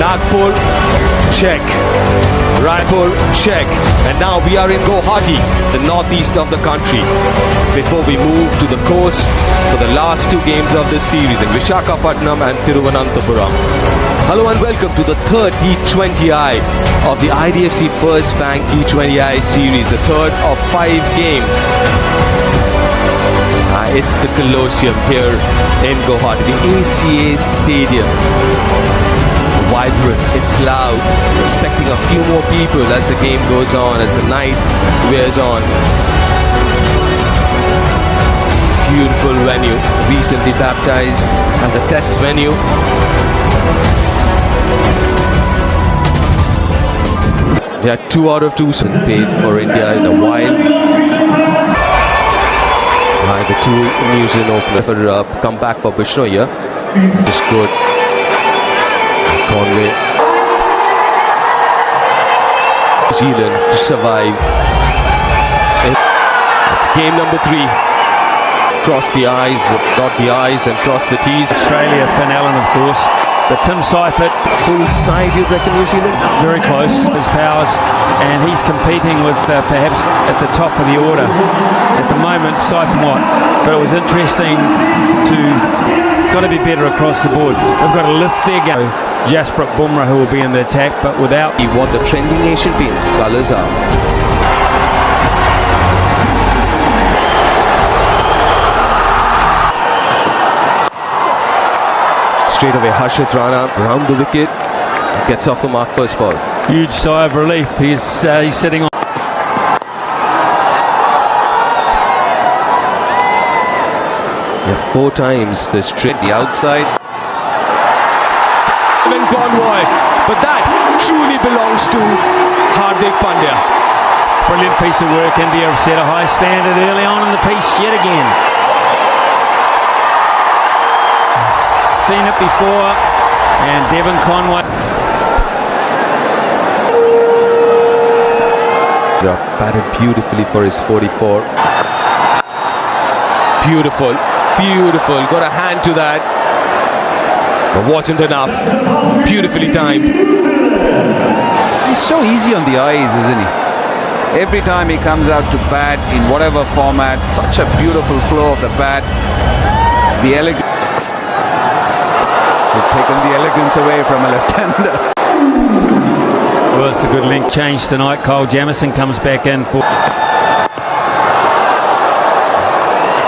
Nagpur, check. Raipur, check. And now we are in Guwahati, the northeast of the country, before we move to the coast for the last two games of this series in Visakhapatnam and Thiruvananthapuram. Hello and welcome to the third T20I of the IDFC First Bank T20I series, the third of 5 games. It's the Colosseum here in Guwahati, the ACA Stadium. Vibrant, it's loud, expecting a few more people as the game goes on, as the night wears on. Beautiful venue, recently baptized as a test venue. They had 2 out of 2 paid for India in a while. The two New Zealand openers for comeback for Bishnoi here. Just good. Conway. New Zealand to survive. It's game number 3. Cross the I's, dot the I's and cross the T's. Australia, Finn Allen of course. But Tim Seifert, full side you reckon New Zealand? Very close, his powers, and he's competing with perhaps at the top of the order. At the moment, Seifert what? But it was interesting got to be better across the board. They've got to lift their game. Jasprit Bumrah who will be in the attack, but without what the trending Asian Paints colours are. Straight away, Harshit Rana round the wicket, gets off the mark first ball. Huge sigh of relief. He's sitting on. Yeah, 4 times this trip. The outside. In Convoy, but that truly belongs to Hardik Pandya. Brilliant piece of work. India have set a high standard early on in the piece yet again. Seen it before, and Devon Conway batted beautifully for his 44. Beautiful, got a hand to that, but wasn't enough. Beautifully timed. He's so easy on the eyes, isn't he? Every time he comes out to bat in whatever format, such a beautiful flow of the bat, the elegance. Taken the elegance away from a left-hander. Well, it's a good link change tonight. Kyle Jamieson comes back in for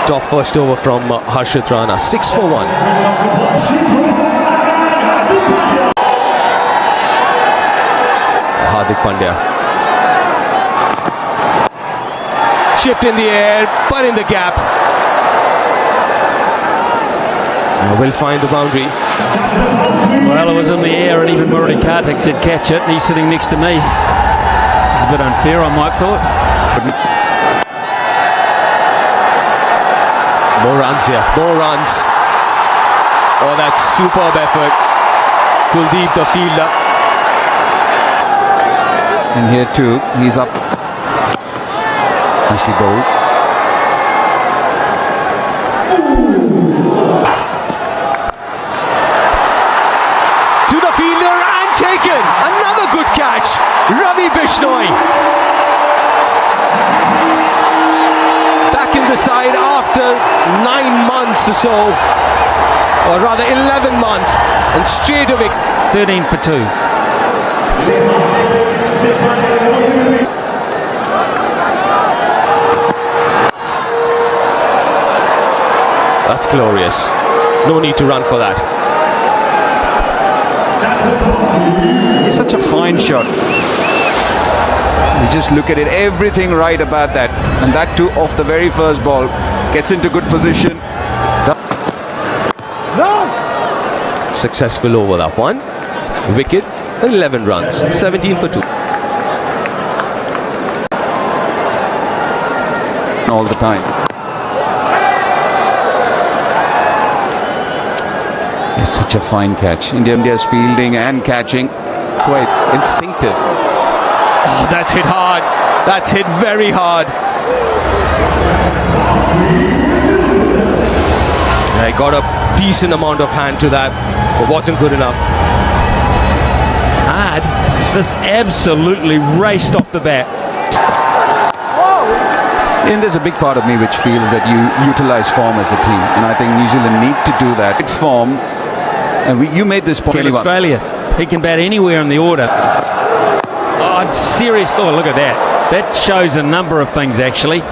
top first over from Harshit Rana. 6 for 1. Hardik Pandya chipped in the air, but in the gap. Will find the boundary. Well, it was in the air, and even Murray Kartik said catch it, and he's sitting next to me. It's a bit unfair, I might thought. More runs here, more runs. Oh, that's superb effort. Kuldeep, the fielder. And here too, he's up. Nicely bowled. Taken, another good catch, Ravi Bishnoi. Back in the side after 9 months or so, or rather 11 months, and straight away 13 for 2. That's glorious. No need to run for that. It's such a fine shot. You just look at it, everything right about that. And that too off the very first ball. Gets into good position. No! Successful over that one. Wicket, 11 runs, 17 for 2. All the time. It's such a fine catch. India's fielding and catching. Quite instinctive. Oh, that's hit hard. That's hit very hard. I got a decent amount of hand to that, but wasn't good enough. hard. This absolutely raced off the bat. And there's a big part of me which feels that you utilize form as a team, and I think New Zealand need to do that. Form, and you made this point. Australia, he can bat anywhere in the order. Oh, serious. Oh, look at that. That shows a number of things, actually.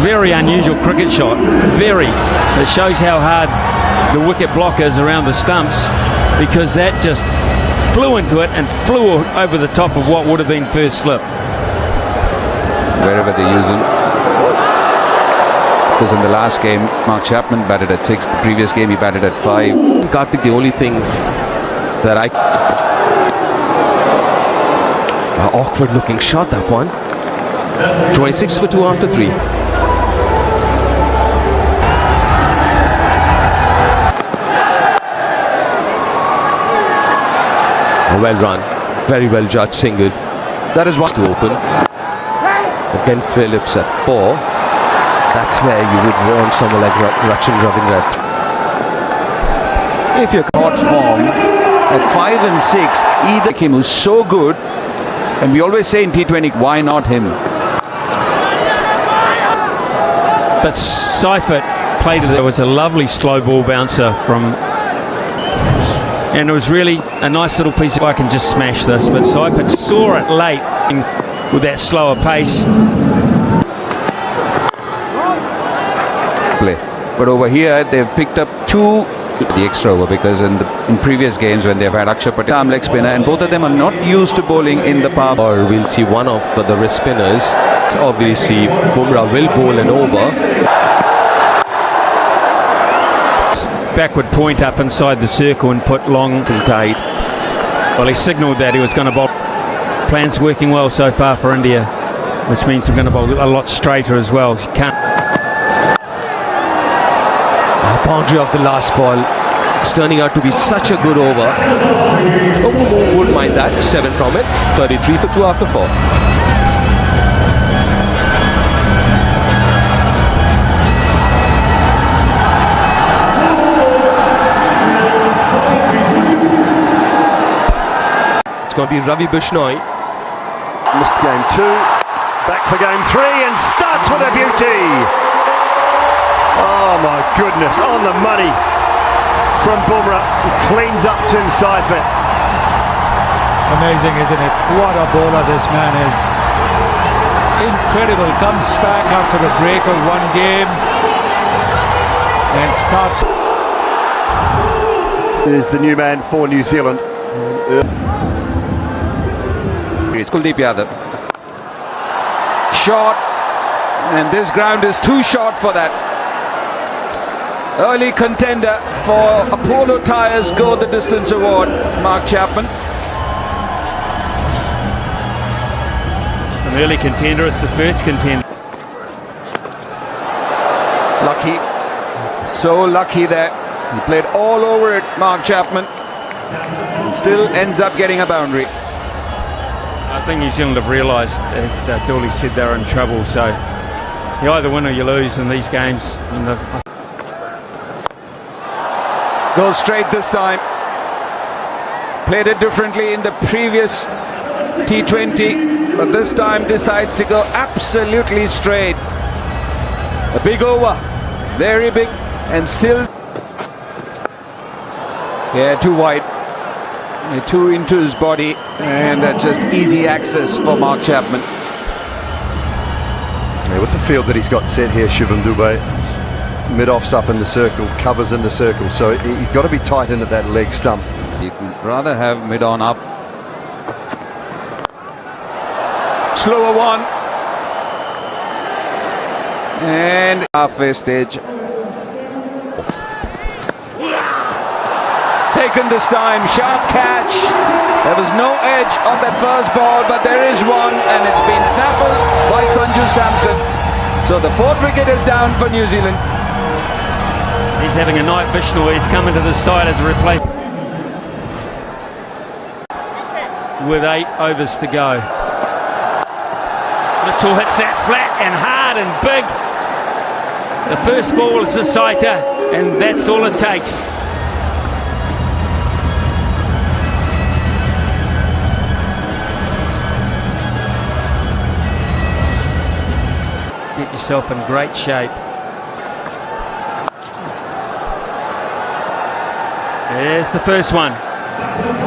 Very unusual cricket shot. Very. It shows how hard the wicket block is around the stumps, because that just flew into it and flew over the top of what would have been first slip. Wherever they use him. Because in the last game, Mark Chapman batted at 6. The previous game, he batted at 5. Karthik, the only thing that awkward looking shot, that one. 26 for 2 after 3. Well run. Very well judged, Singhal. That is one to open. Again, Phillips at 4. That's where you would want someone like Rachin Ravindra. If you're caught form at 5 and 6, either him who's so good, and we always say in T20, why not him? But Seifert played it. There was a lovely slow ball bouncer from, and it was really a nice little piece. I can just smash this, but Seifert saw it late with that slower pace. Play. But over here, they've picked up 2 the extra over, because in previous games when they've had Akshar Patel, leg spinner, and both of them are not used to bowling in the power. Or we'll see one of the wrist spinners. Obviously, Bumrah will bowl an over. Backward point up inside the circle and put long and tight. Well, he signalled that he was going to bowl. Plan's working well so far for India, which means we're going to bowl a lot straighter as well. Can't. Boundary of the last ball. It's turning out to be such a good over. Won't mind that. 7 from it. 33 for 2 after 4. It's going to be Ravi Bishnoi. Missed game 2. Back for game 3 and starts with a beauty. Oh my goodness, on the money from Bumrah. Cleans up Tim Seifert. Amazing, isn't it? What a bowler this man is. Incredible. Comes back after a break of 1 game and starts. Is the new man for New Zealand. It's Kuldeep Yadav. Short, and this ground is too short for that. Early contender for Apollo Tyres Go the Distance Award, Mark Chapman. An early contender, it's the first contender. Lucky, so lucky there. He played all over it, Mark Chapman, and still ends up getting a boundary. I think New Zealand have realised, as Dooley said, they're in trouble, so you either win or you lose in these games. Goes straight this time. Played it differently in the previous T20, but this time decides to go absolutely straight. A big over, very big, and still, yeah, too wide, too into his body, and that's just easy access for Mark Chapman. Yeah, with the field that he's got set here, Shivam Dubey, mid-off's up in the circle, covers in the circle, so you've got to be tight in at that leg stump. You'd rather have mid-on up. Slower one. And halfway stage. Taken this time, sharp catch. There was no edge on that first ball, but there is one, and it's been snaffled by Sanju Samson. So the 4th wicket is down for New Zealand. He's having a night. Bishnoi. He's coming to the side as a replacement. With 8 overs to go. Mitchell hits that flat and hard and big. The first ball is the sighter, and that's all it takes. himself in great shape. There's the first one.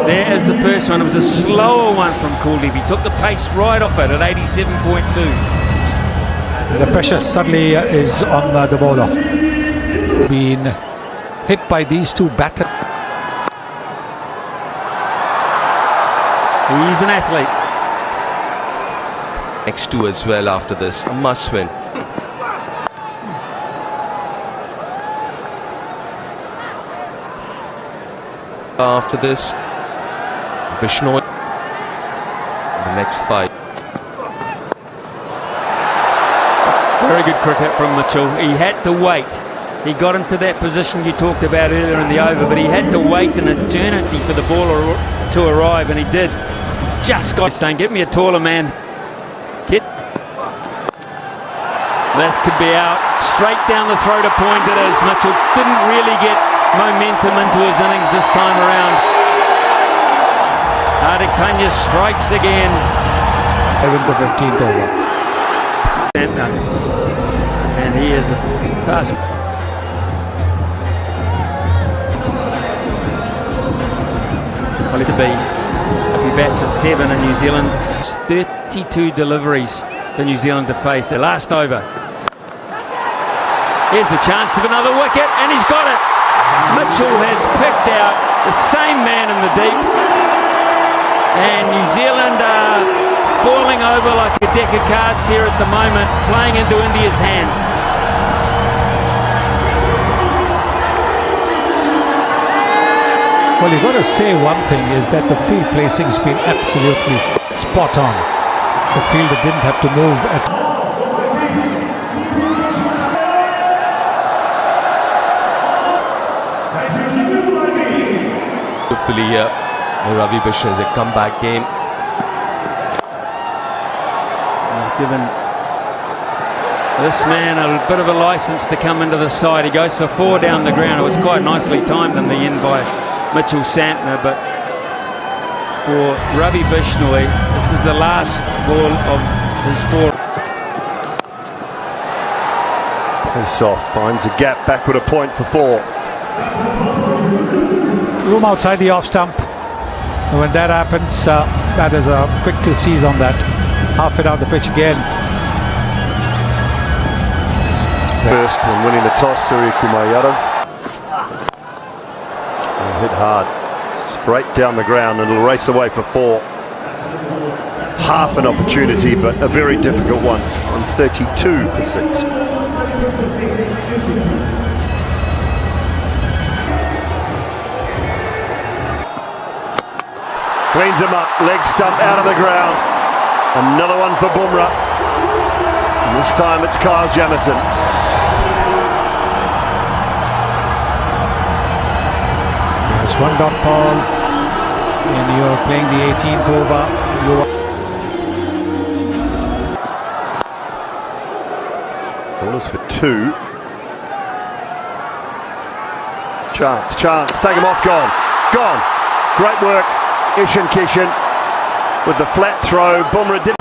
There is the first one. It was a slower one from Kuldeep. He took the pace right off it at 87.2. The pressure suddenly is on the bowler. Being hit by these two batters. He's an athlete. Next two as well after this. A must win. After this, Bishnoi. The next five. Very good cricket from Mitchell. He had to wait. He got into that position you talked about earlier in the over, but he had to wait an eternity for the ball to arrive, and he did. Just got saying, get me a taller man. Get. That could be out. Straight down the throat of point it is. Mitchell didn't really get momentum into his innings this time around. Adekanya strikes again. With the 15th over. And he is a pass. Well, if he bats at 7 in New Zealand, 32 deliveries for New Zealand to face their last over. Here's a chance of another wicket, and he's got it. Mitchell has picked out the same man in the deep, and New Zealand are falling over like a deck of cards here at the moment, playing into India's hands. Well, you've got to say one thing is that the field placing's been absolutely spot on. The fielder didn't have to move at. Hopefully here, Ravi Bish has a comeback game. Given this man a bit of a license to come into the side. He goes for 4 down the ground. It was quite nicely timed in the end by Mitchell Santner, but for Ravi Bishnoi, this is the last ball of his 4. Pace off, finds a gap, backward a point for 4. Room outside the off stump. And when that happens, that is a quick to seize on that. Half it out the pitch again. First when winning the toss, Surya Kumar Yadav. Hit hard, straight down the ground, and it'll race away for 4. Half an opportunity, but a very difficult one on 32 for 6. Cleans him up, leg stump out of the ground. Another one for Bumrah. And this time it's Kyle Jamieson. There's 1 dot ball, and you're playing the 18th over. Ballers for 2. Chance, take him off, gone. Great work, Ishan Kishan with the flat throw. Bumrah did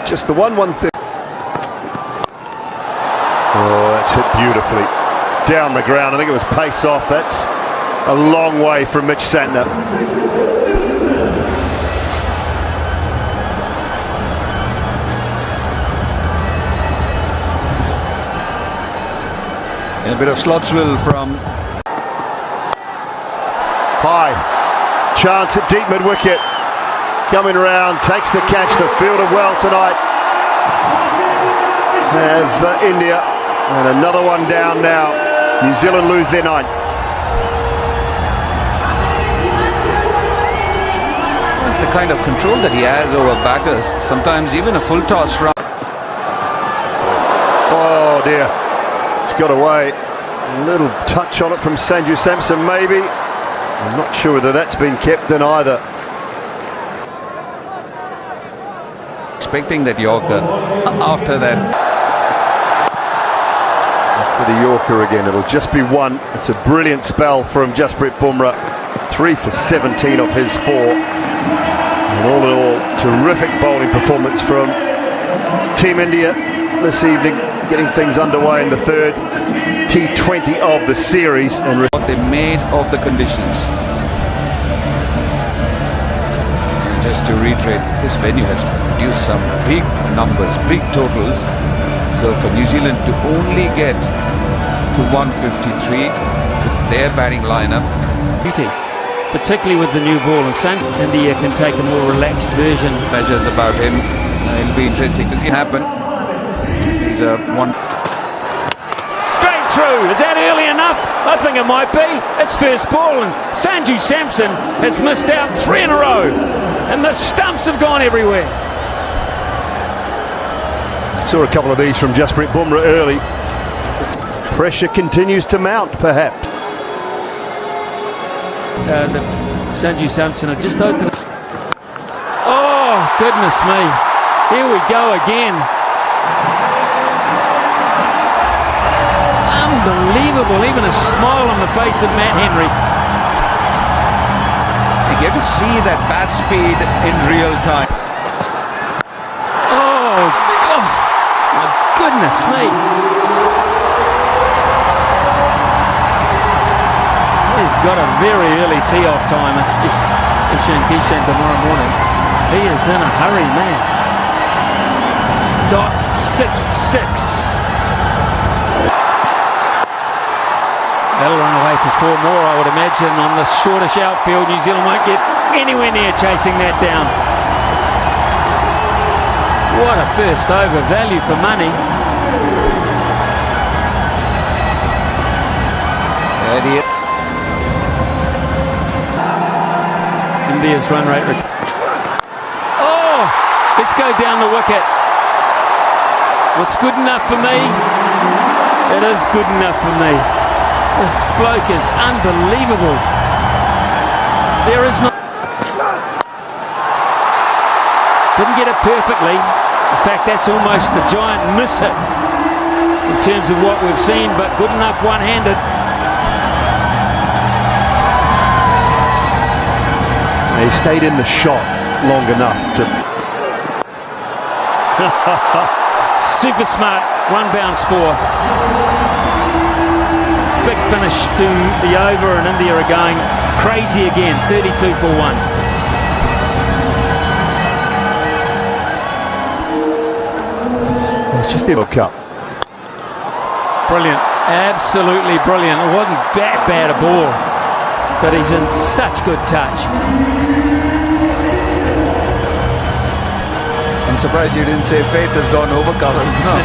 just the 1-1-30. Oh, that's hit beautifully. Down the ground, I think it was pace off. That's a long way from Mitch Santner. And a bit of Slotsville from high. Chance at deep mid-wicket. Coming round, takes the catch, the fielder well tonight. Have India. And another one down now. New Zealand lose their 9th. That's the kind of control that he has over batters. Sometimes even a full toss from. Oh dear. It's got away. A little touch on it from Sanju Samson maybe. I'm not sure whether that's been kept in either. Expecting that Yorker after that. For the Yorker again, it'll just be 1. It's a brilliant spell from Jasprit Bumrah. 3 for 17 off his 4. And all in all, terrific bowling performance from Team India this evening, getting things underway in the third T20 of the series. And What they made of the conditions. Just to reiterate, this venue has produced some big numbers, big totals. So for New Zealand to only get to 153 with their batting lineup, particularly with the new ball, and so India can take a more relaxed version. measures about him. It'll be interesting to see happen. He's a one. Straight through. Is that early enough? I think it might be. It's first ball, and Sanju Samson has missed out 3 in a row, and the stumps have gone everywhere. saw a couple of these from Jasprit Bumrah early. Pressure continues to mount, perhaps. Sanju Samson had just opened. Oh, goodness me. Here we go again. Unbelievable. Even a smile on the face of Matt Henry. You get to see that bat speed in real time. Oh, my goodness me. He's got a very early tee-off time if Kishan tomorrow morning. He is in a hurry, man. .66. That'll run away for 4 more, I would imagine, on the shortish outfield. New Zealand won't get anywhere near chasing that down. What a first over, value for money. India's run rate. Oh, let's go down the wicket. What's good enough for me? It is good enough for me. This bloke is unbelievable. There is no... Didn't get it perfectly. In fact, that's almost the giant miss hit in terms of what we've seen, but good enough one-handed. He stayed in the shot long enough to... Super smart, 1 bounce 4. Big finish to the over, and India are going crazy again, 32 for 1. It's just the World Cup. Brilliant, absolutely brilliant. It wasn't that bad a ball, but he's in such good touch. I'm surprised you didn't say faith has gone over colours. No.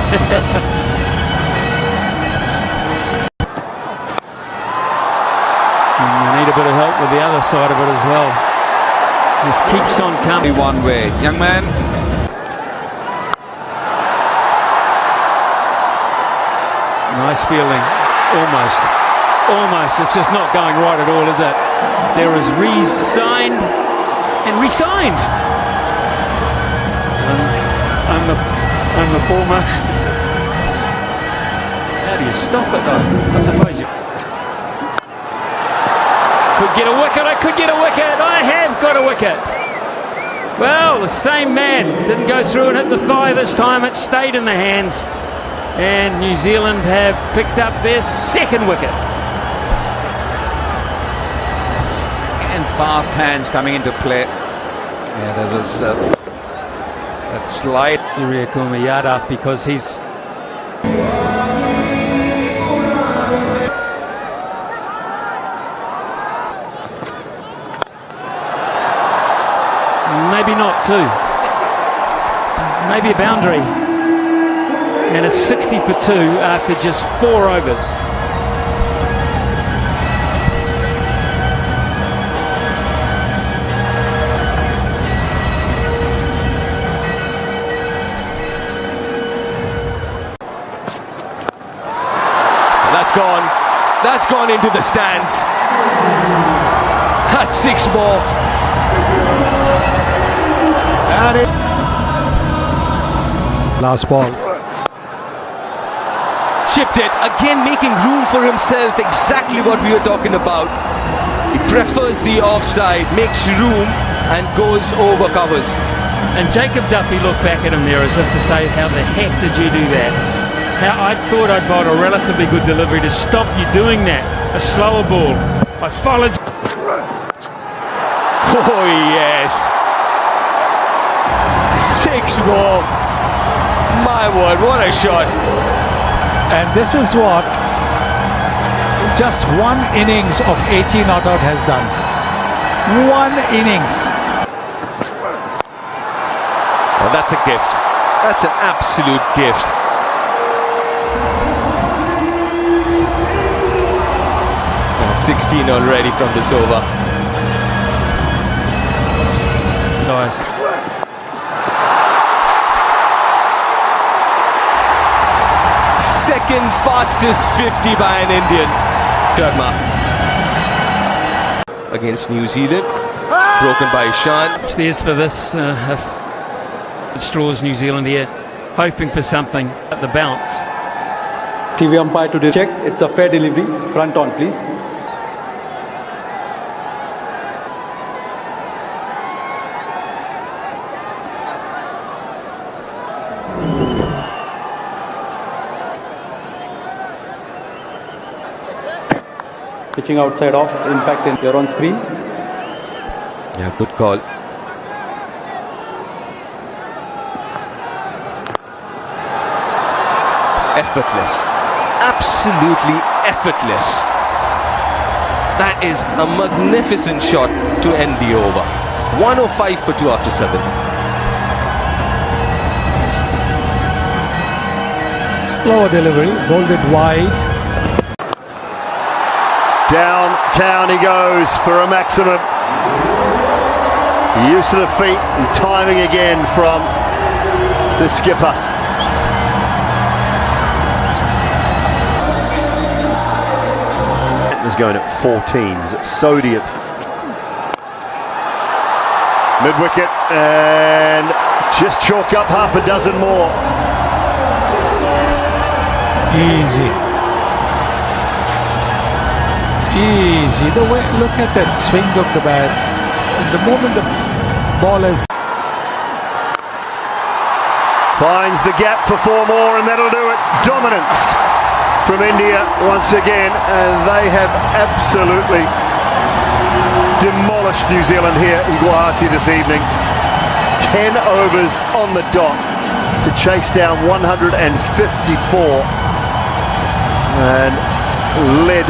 And they need a bit of help with the other side of it as well. Just keeps on coming. One way. Young man. Nice fielding. Almost. Almost. It's just not going right at all, is it? There is re-signed and re-signed. I'm the former. How do you stop it though? I suppose you could get a wicket. I could get a wicket. I have got a wicket. Well, the same man didn't go through and hit the thigh this time. It stayed in the hands, and New Zealand have picked up their 2nd wicket. And fast hands coming into play. Yeah, there's this that slide. Surya Kumar Yadav, because he's maybe not 2, maybe a boundary, and it's 60 for 2 after just 4 overs. That's gone into the stands. That's 6 more. And it... Last ball. Chipped it. Again making room for himself. Exactly what we were talking about. He prefers the offside. Makes room. and goes over covers. And Jacob Duffy looked back at him there as if to say, how the heck did you do that? How I thought I'd bowled a relatively good delivery to stop you doing that. A slower ball. I followed. Oh yes. 6 more. My word, what a shot. And this is what just one innings of 80 not out has done. One innings. Oh, that's a gift. That's an absolute gift. Oh, 16 already from this over. Guys. Second fastest 50 by an Indian. Sharma against New Zealand. Broken by Ishan. There's for this. Straws New Zealand here, hoping for something at the bounce. TV umpire to check. It's a fair delivery. Front on, please. Pitching outside off, impact in your on screen. Yeah, good call. Effortless, absolutely effortless. That is a magnificent shot to end the over. 105 for 2 after 7. Slower delivery, bowled it wide. Downtown he goes for a maximum. Use of the feet and timing again from the skipper. Is going at 14s. Sodhi at mid-wicket and just chalk up half a dozen more. Easy. The way, look at that swing of the bat. The moment the ball is Finds the gap for 4 more and that'll do it. Dominance from India once again, and they have absolutely demolished New Zealand here in Guwahati this evening. 10 overs on the dot to chase down 154 and led